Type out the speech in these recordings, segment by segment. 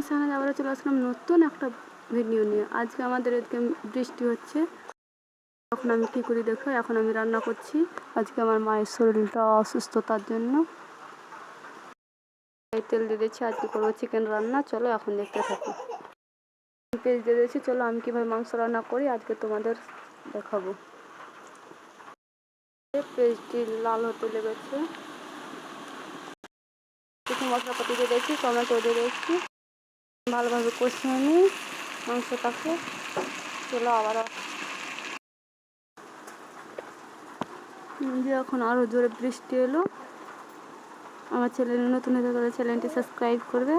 সঙ্গে আবার চলে আসলাম নতুন একটা ভিডিও নিয়ে। আজকে আমাদের এদিকে বৃষ্টি হচ্ছে। এখন আমি কী করি দেখো, এখন আমি রান্না করছি। আজকে আমার মায়ের শরীরটা অসুস্থতার জন্য তেল দিয়ে দিচ্ছি। আজকে করবো চিকেন রান্না। চলো এখন দেখতে থাকি। পেঁয়াজ দিয়ে দিয়েছি। চলো আমি কীভাবে মাংস রান্না করি আজকে তোমাদের দেখাবো। পেঁয়াজটি লাল হতে লেগেছে। কিছু মশলাপাতি দিয়ে দিয়েছি, টমেটো দিয়ে দিয়েছি। ভালোভাবে কষিয়ে নিই মাংসটাকে। চলো আবার যে এখন আরও জোরে বৃষ্টি এলো। আমার চ্যানেল নতুন হতে গেলে চ্যানেলটি সাবস্ক্রাইব করবে।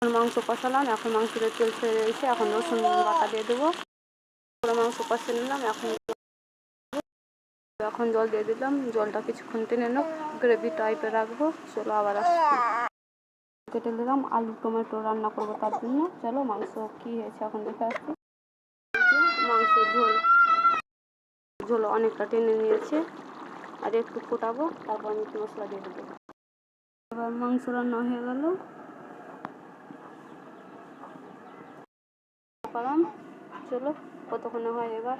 মাংস কষালাম, এখন মাংসটা তেল ছেড়ে রয়েছে। এখন রসুন বাটা দিয়ে দেবো। মাংস কষিয়ে নিলাম। এখন জল দিয়ে দিলাম। জলটা কিছুক্ষণ টেনে নেব, গ্রেভি টাইপের রাখবো। চলো আবার কেটে দিলাম। আলু টমেটো রান্না করবো তার জন্য। চলো মাংস কী হয়েছে এখন দেখে আসছি। মাংস ঝোল অনেকটা টেনে নিয়েছে। আর একটু ফোটাবো, তারপর আমি মশলা দিয়ে দেবো। এবার মাংস রান্না হয়ে গেল। চলো কতক্ষণে হয় এবার।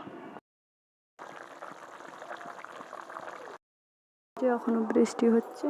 এখনো বৃষ্টি হচ্ছে।